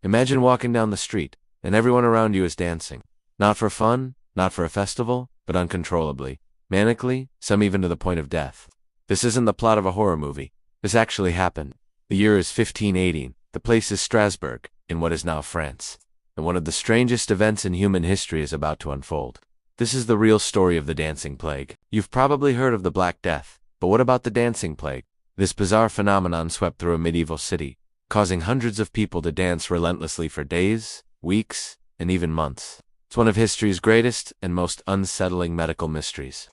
Imagine walking down the street, and everyone around you is dancing. Not for fun, not for a festival, but uncontrollably, manically, some even to the point of death. This isn't the plot of a horror movie. This actually happened. The year is 1518. The place is Strasbourg, in what is now France. And one of the strangest events in human history is about to unfold. This is the real story of the dancing plague. You've probably heard of the Black Death, but what about the dancing plague? This bizarre phenomenon swept through a medieval city, causing hundreds of people to dance relentlessly for days, weeks, and even months. It's one of history's greatest and most unsettling medical mysteries.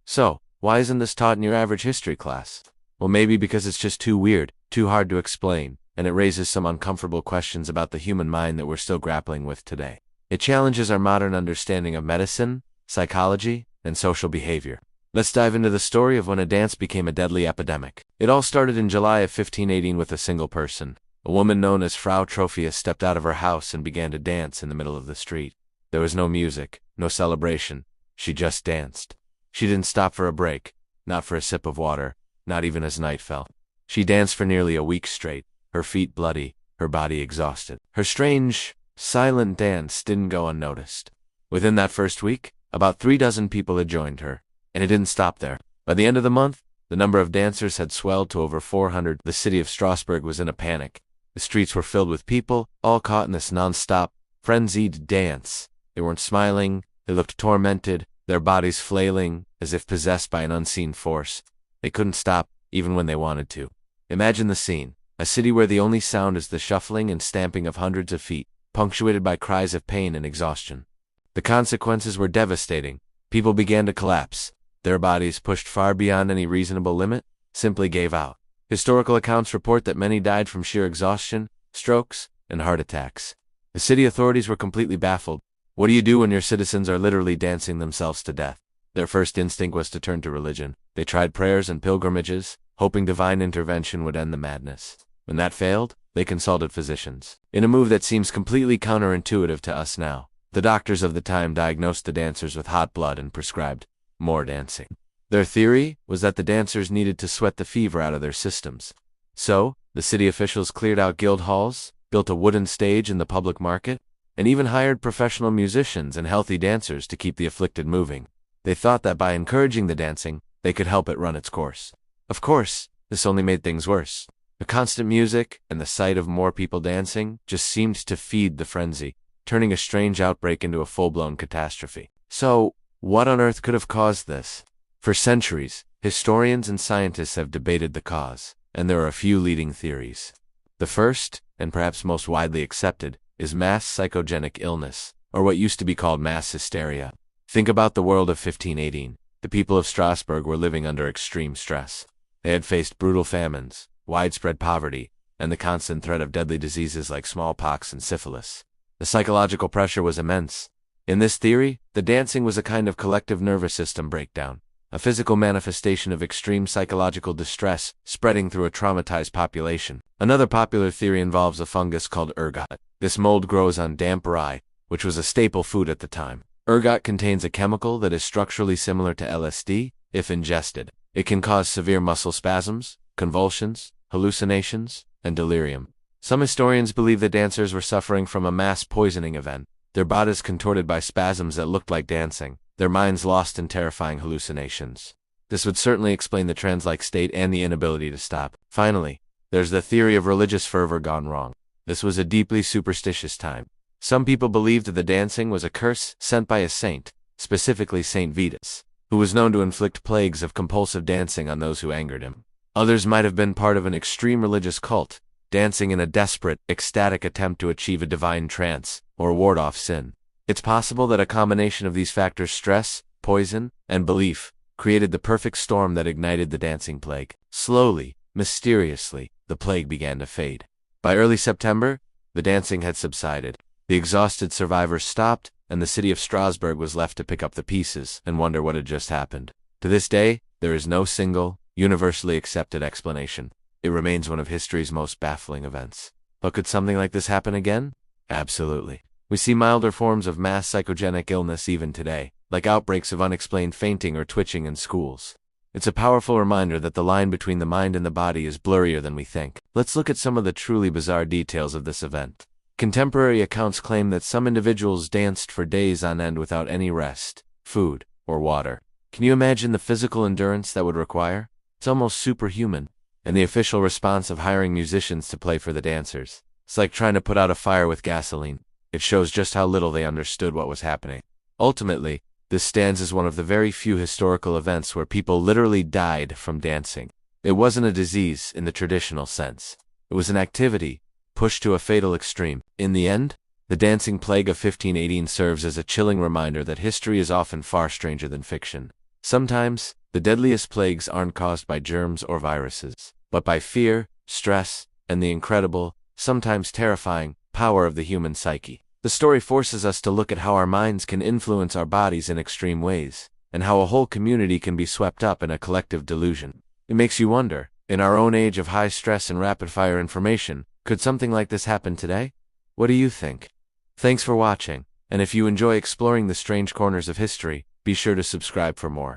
So, why isn't this taught in your average history class? Well, maybe because it's just too weird, too hard to explain, and it raises some uncomfortable questions about the human mind that we're still grappling with today. It challenges our modern understanding of medicine, psychology, and social behavior. Let's dive into the story of when a dance became a deadly epidemic. It all started in July of 1518 with a single person. A woman known as Frau Trophia stepped out of her house and began to dance in the middle of the street. There was no music, no celebration. She just danced. She didn't stop for a break, not for a sip of water, not even as night fell. She danced for nearly a week straight, her feet bloody, her body exhausted. Her strange, silent dance didn't go unnoticed. Within that first week, about 36 people had joined her, and it didn't stop there. By the end of the month, the number of dancers had swelled to over 400. The city of Strasbourg was in a panic. The streets were filled with people, all caught in this non-stop, frenzied dance. They weren't smiling, they looked tormented, their bodies flailing, as if possessed by an unseen force. They couldn't stop, even when they wanted to. Imagine the scene, a city where the only sound is the shuffling and stamping of hundreds of feet, punctuated by cries of pain and exhaustion. The consequences were devastating. People began to collapse. Their bodies, pushed far beyond any reasonable limit, simply gave out. Historical accounts report that many died from sheer exhaustion, strokes, and heart attacks. The city authorities were completely baffled. What do you do when your citizens are literally dancing themselves to death? Their first instinct was to turn to religion. They tried prayers and pilgrimages, hoping divine intervention would end the madness. When that failed, they consulted physicians. In a move that seems completely counterintuitive to us now, the doctors of the time diagnosed the dancers with hot blood and prescribed more dancing. Their theory was that the dancers needed to sweat the fever out of their systems. So, the city officials cleared out guild halls, built a wooden stage in the public market, and even hired professional musicians and healthy dancers to keep the afflicted moving. They thought that by encouraging the dancing, they could help it run its course. Of course, this only made things worse. The constant music and the sight of more people dancing just seemed to feed the frenzy, turning a strange outbreak into a full-blown catastrophe. So, what on earth could have caused this? For centuries, historians and scientists have debated the cause, and there are a few leading theories. The first, and perhaps most widely accepted, is mass psychogenic illness, or what used to be called mass hysteria. Think about the world of 1518. The people of Strasbourg were living under extreme stress. They had faced brutal famines, widespread poverty, and the constant threat of deadly diseases like smallpox and syphilis. The psychological pressure was immense. In this theory, the dancing was a kind of collective nervous system breakdown, a physical manifestation of extreme psychological distress spreading through a traumatized population. Another popular theory involves a fungus called ergot. This mold grows on damp rye, which was a staple food at the time. Ergot contains a chemical that is structurally similar to LSD. If ingested, it can cause severe muscle spasms, convulsions, hallucinations, and delirium. Some historians believe the dancers were suffering from a mass poisoning event, their bodies contorted by spasms that looked like dancing, their minds lost in terrifying hallucinations. This would certainly explain the trance-like state and the inability to stop. Finally, there's the theory of religious fervor gone wrong. This was a deeply superstitious time. Some people believed that the dancing was a curse sent by a saint, specifically Saint Vitus, who was known to inflict plagues of compulsive dancing on those who angered him. Others might have been part of an extreme religious cult, dancing in a desperate, ecstatic attempt to achieve a divine trance or ward off sin. It's possible that a combination of these factors, stress, poison, and belief, created the perfect storm that ignited the dancing plague. Slowly, mysteriously, the plague began to fade. By early September, the dancing had subsided. The exhausted survivors stopped, and the city of Strasbourg was left to pick up the pieces and wonder what had just happened. To this day, there is no single, universally accepted explanation. It remains one of history's most baffling events. But could something like this happen again? Absolutely. We see milder forms of mass psychogenic illness even today, like outbreaks of unexplained fainting or twitching in schools. It's a powerful reminder that the line between the mind and the body is blurrier than we think. Let's look at some of the truly bizarre details of this event. Contemporary accounts claim that some individuals danced for days on end without any rest, food, or water. Can you imagine the physical endurance that would require? It's almost superhuman. And the official response of hiring musicians to play for the dancers. It's like trying to put out a fire with gasoline. It shows just how little they understood what was happening. Ultimately, this stands as one of the very few historical events where people literally died from dancing. It wasn't a disease in the traditional sense. It was an activity pushed to a fatal extreme. In the end, the dancing plague of 1518 serves as a chilling reminder that history is often far stranger than fiction. Sometimes, the deadliest plagues aren't caused by germs or viruses, but by fear, stress, and the incredible, sometimes terrifying, power of the human psyche. The story forces us to look at how our minds can influence our bodies in extreme ways, and how a whole community can be swept up in a collective delusion. It makes you wonder, in our own age of high stress and rapid-fire information, could something like this happen today? What do you think? Thanks for watching, and if you enjoy exploring the strange corners of history, be sure to subscribe for more.